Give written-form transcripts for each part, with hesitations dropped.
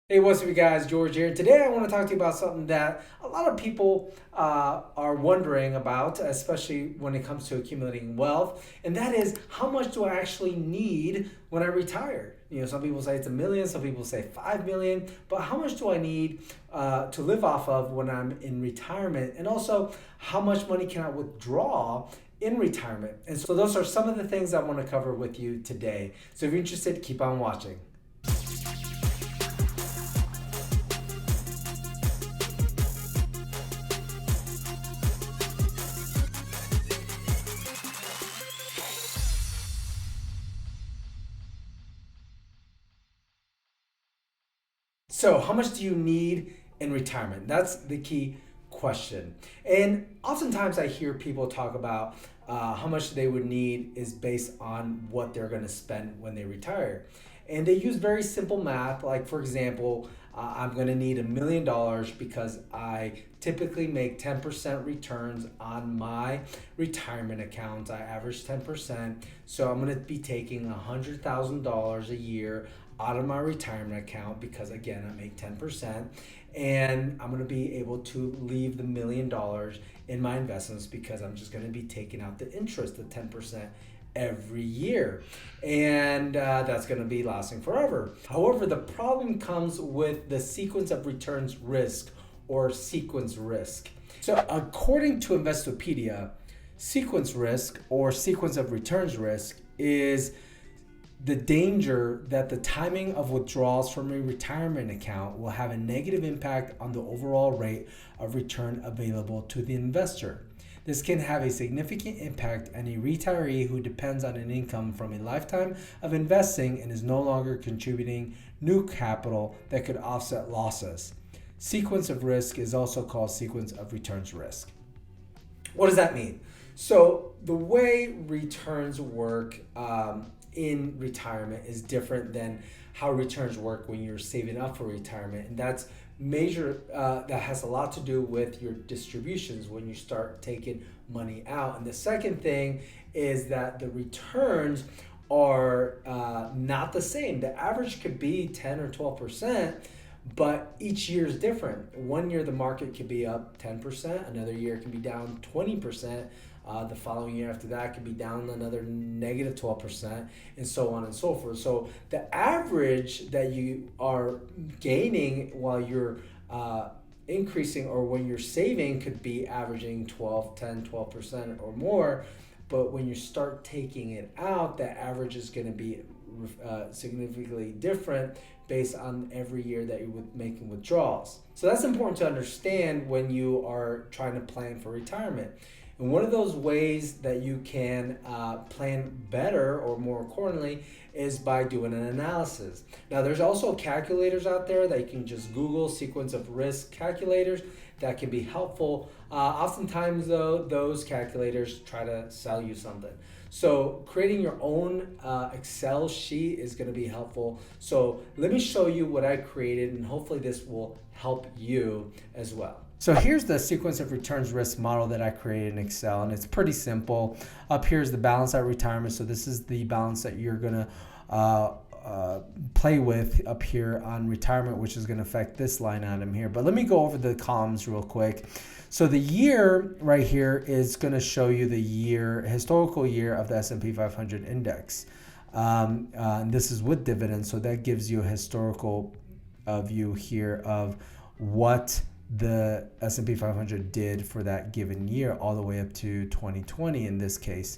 Hey, what's up, you guys? George here. Today, I want to talk to you about something that a lot of people are wondering about, especially when it comes to accumulating wealth, and that is how much do I actually need when I retire? Some people say it's 1 million, some people say 5 million, but how much do I need to live off of when I'm in retirement? And also, how much money can I withdraw in retirement? And so, those are some of the things I want to cover with you today. So, if you're interested, keep on watching. So, how much do you need in retirement? That's the key question. And oftentimes, I hear people talk about how much they would need is based on what they're going to spend when they retire. And they use very simple math. Like, for example, I'm going to need $1 million because I typically make 10% returns on my retirement accounts. I average 10%. So, I'm going to be taking $100,000 a year out of my retirement account because, again, I make 10%, and I'm going to be able to leave the $1 million in my investments because I'm just going to be taking out the interest of 10% every year, and that's going to be lasting forever. However, the problem comes with the sequence of returns risk, or sequence risk. So according to Investopedia, sequence risk, or sequence of returns risk, is the danger that the timing of withdrawals from a retirement account will have a negative impact on the overall rate of return available to the investor. This can have a significant impact on a retiree who depends on an income from a lifetime of investing and is no longer contributing new capital that could offset losses. Sequence of risk is also called sequence of returns risk. What does that mean? So the way returns work in retirement is different than how returns work when you're saving up for retirement, and that's that has a lot to do with your distributions when you start taking money out. And the second thing is that the returns are not the same. The average could be 10 or 12%, but each year is different. One year the market could be up 10%, another year it can be down 20%. The following year after that could be down another negative 12%, and so on and so forth. So the average that you are gaining while you're increasing, or when you're saving, could be averaging 12% or more. But when you start taking it out, the average is going to be significantly different based on every year that you're making withdrawals. So that's important to understand when you are trying to plan for retirement. And one of those ways that you can plan better, or more accordingly, is by doing an analysis. Now, there's also calculators out there that you can just Google sequence of risk calculators that can be helpful. Oftentimes, though, those calculators try to sell you something. So creating your own Excel sheet is going to be helpful. So let me show you what I created, and hopefully this will help you as well. So here's the sequence of returns risk model that I created in Excel, and it's pretty simple. Up here is the balance at retirement. So this is the balance that you're going to play with up here on retirement, which is going to affect this line item here. But let me go over the columns real quick. So the year right here is going to show you the historical year of the S&P 500 index. And this is with dividends, so that gives you a historical view here of what the S&P 500 did for that given year, all the way up to 2020 in this case.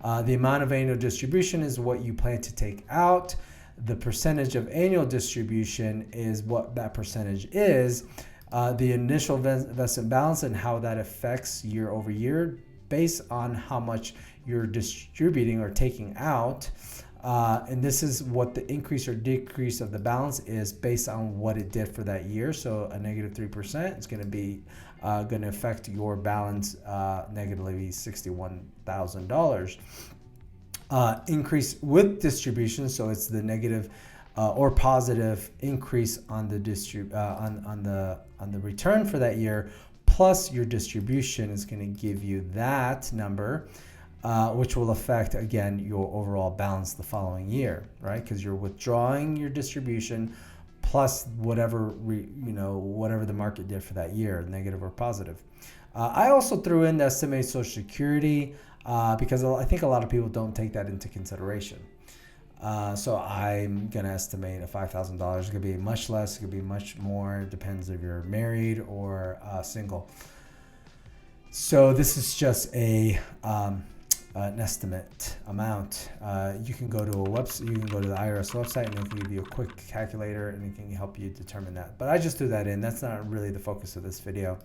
The amount of annual distribution is what you plan to take out. The percentage of annual distribution is what that percentage is. The initial investment balance and how that affects year over year based on how much you're distributing or taking out. And this is what the increase or decrease of the balance is based on what it did for that year. So a negative 3% is going to be going to affect your balance negatively $61,000. Increase with distribution, so it's the negative or positive increase on the on the return for that year, plus your distribution is going to give you that number. Which will affect, again, your overall balance the following year, right? Because you're withdrawing your distribution plus whatever whatever the market did for that year, negative or positive. I also threw in the estimated Social Security because I think a lot of people don't take that into consideration. So I'm going to estimate a $5,000. It could be much less. It could be much more. It depends if you're married or single. So this is just an estimate amount. You can go to a website. You can go to the IRS website, and it can give you a quick calculator, and it can help you determine that. But I just threw that in. That's not really the focus of this video.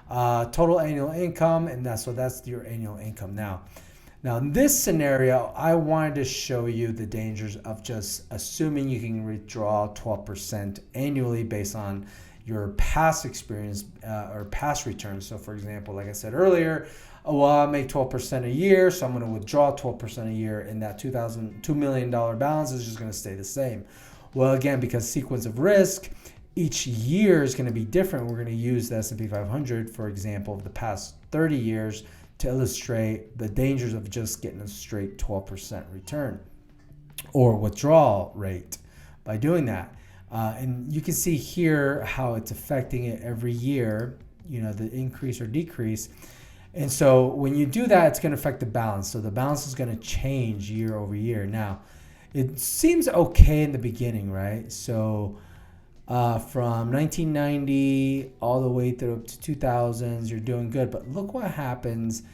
Total annual income, and that's your annual income now. Now, in this scenario, I wanted to show you the dangers of just assuming you can withdraw 12% annually based on your past experience or past returns. So, for example, like I said earlier, I make 12% a year, so I'm going to withdraw 12% a year, and that $2 million balance is just going to stay the same. Well, again, because sequence of risk, each year is going to be different. We're going to use the S&P 500, for example, of the past 30 years to illustrate the dangers of just getting a straight 12% return or withdrawal rate by doing that. And you can see here how it's affecting it every year, the increase or decrease. And so when you do that, it's going to affect the balance. So the balance is going to change year over year. Now, it seems okay in the beginning, right? So from 1990 all the way through up to 2000s, you're doing good. But look what happens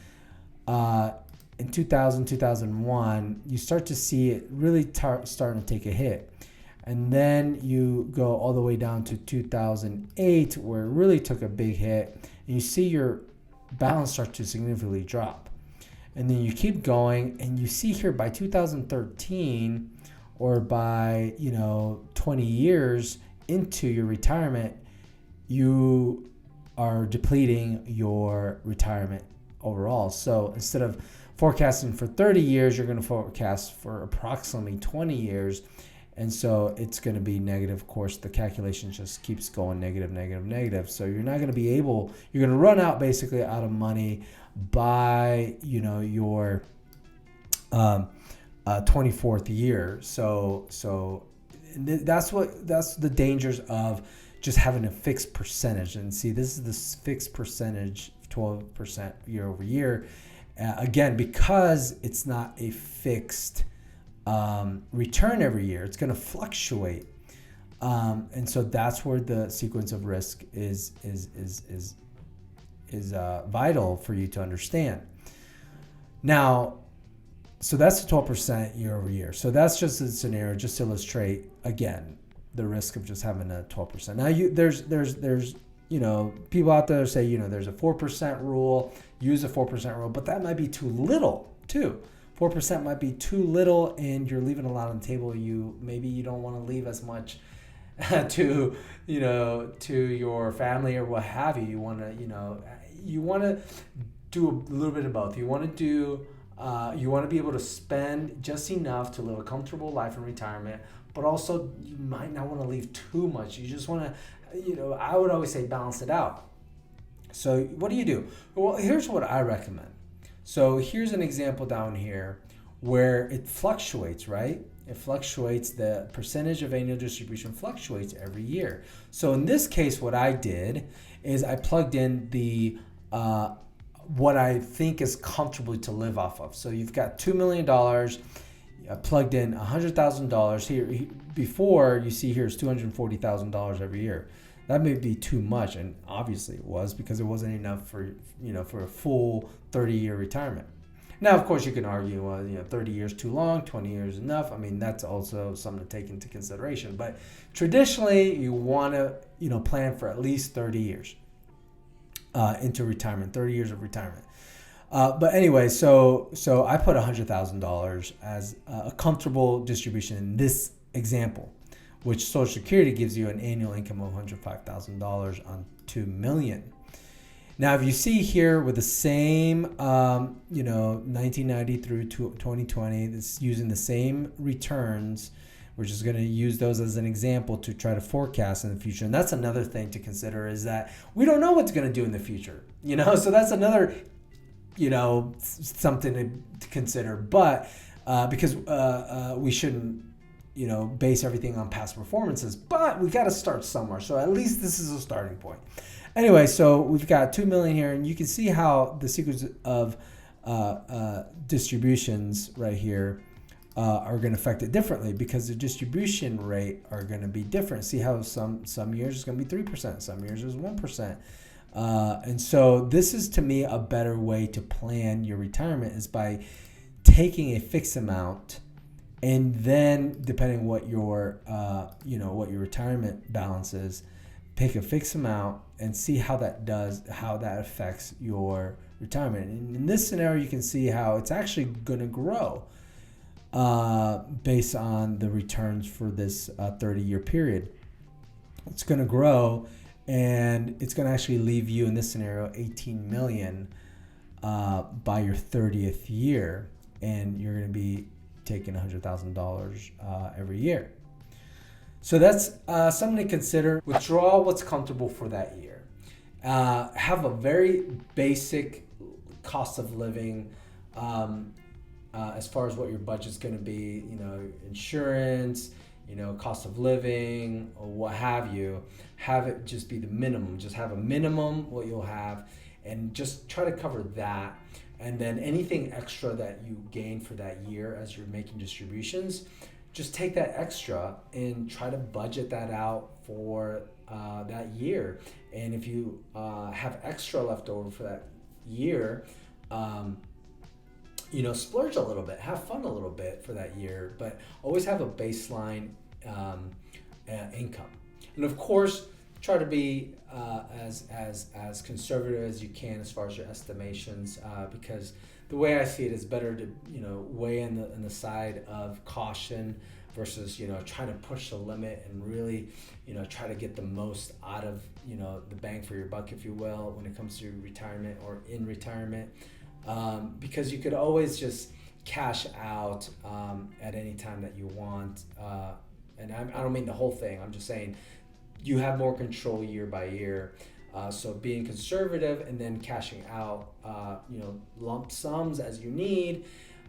in 2000, 2001. You start to see it really starting to take a hit. And then you go all the way down to 2008, where it really took a big hit. And you see your balance start to significantly drop. And then you keep going, and you see here by 2013 or by 20 years into your retirement, you are depleting your retirement overall. So instead of forecasting for 30 years, you're going to forecast for approximately 20 years. And so it's going to be negative. Of course, the calculation just keeps going negative, negative, negative. So you're not going to be able, you're going to run out basically out of money by, your 24th year. So that's the dangers of just having a fixed percentage. And see, this is this fixed percentage, 12% year over year. Again, because it's not a fixed return every year, it's going to fluctuate. And so that's where the sequence of risk is vital for you to understand. Now, so that's 12% year over year. So that's just a scenario, just to illustrate again the risk of just having a 12%. Now there's people out there say there's a 4% rule, use a 4% rule, but that might be too little too. 4% might be too little, and you're leaving a lot on the table. Maybe you don't want to leave as much to your family or what have you. You want to do a little bit of both. You want to be able to spend just enough to live a comfortable life in retirement, but also you might not want to leave too much. You just want to, I would always say balance it out. So what do you do? Well, here's what I recommend. So here's an example down here where it fluctuates, right? It fluctuates, the percentage of annual distribution fluctuates every year. So in this case, what I did is I plugged in the what I think is comfortable to live off of. So you've got $2 million, plugged in $100,000 here. Before, you see here is $240,000 every year. That may be too much, and obviously it was, because it wasn't enough for a full 30-year retirement. Now, of course, you can argue, 30 years too long, 20 years enough. I mean, that's also something to take into consideration. But traditionally, you want to plan for at least 30 years into retirement, 30 years of retirement. But anyway, so I put $100,000 as a comfortable distribution in this example, which Social Security gives you an annual income of $105,000 on $2 million. Now, if you see here with the same, 1990 through 2020, it's using the same returns. We're just going to use those as an example to try to forecast in the future. And that's another thing to consider, is that we don't know what's going to do in the future. So that's another, something to consider. But because we shouldn't base everything on past performances, but we got to start somewhere. So at least this is a starting point. Anyway, so we've got 2 million here, and you can see how the sequence of distributions right here are going to affect it differently, because the distribution rate are going to be different. See how some years is going to be 3%, some years is 1%. And so this is, to me, a better way to plan your retirement, is by taking a fixed amount, and then depending what your what your retirement balance is, pick a fixed amount and see how that affects your retirement. And in this scenario, you can see how it's actually going to grow based on the returns for this 30-year period. It's going to grow, and it's going to actually leave you, in this scenario, $18 million by your 30th year, and you're going to be taking $100,000 every year. So that's something to consider. Withdraw what's comfortable for that year. Have a very basic cost of living as far as what your budget's going to be, insurance, cost of living, or what have you. Have it just be the minimum. Just have a minimum, what you'll have, and just try to cover that. And then anything extra that you gain for that year as you're making distributions, just take that extra and try to budget that out for that year. And if you have extra left over for that year, splurge a little bit, have fun a little bit for that year, but always have a baseline income. And of course, try to be as conservative as you can as far as your estimations, because the way I see it is better to weigh in the side of caution versus trying to push the limit and really try to get the most out of the bang for your buck, if you will, when it comes to retirement or in retirement, because you could always just cash out at any time that you want, and I don't mean the whole thing, I'm just saying you have more control year by year. So being conservative and then cashing out, lump sums as you need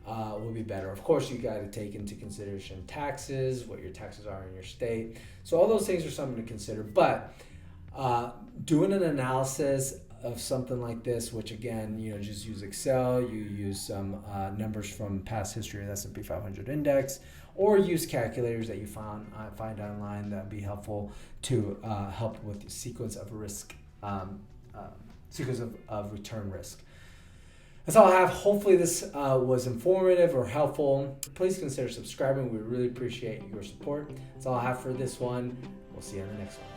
will be better. Of course, you got to take into consideration taxes, what your taxes are in your state. So all those things are something to consider. But doing an analysis of something like this, which again, just use Excel, you use some numbers from past history of the S&P 500 index, or use calculators that you find online that would be helpful to help with the sequence of risk, sequence of return risk. That's all I have. Hopefully this was informative or helpful. Please consider subscribing. We really appreciate your support. That's all I have for this one. We'll see you on the next one.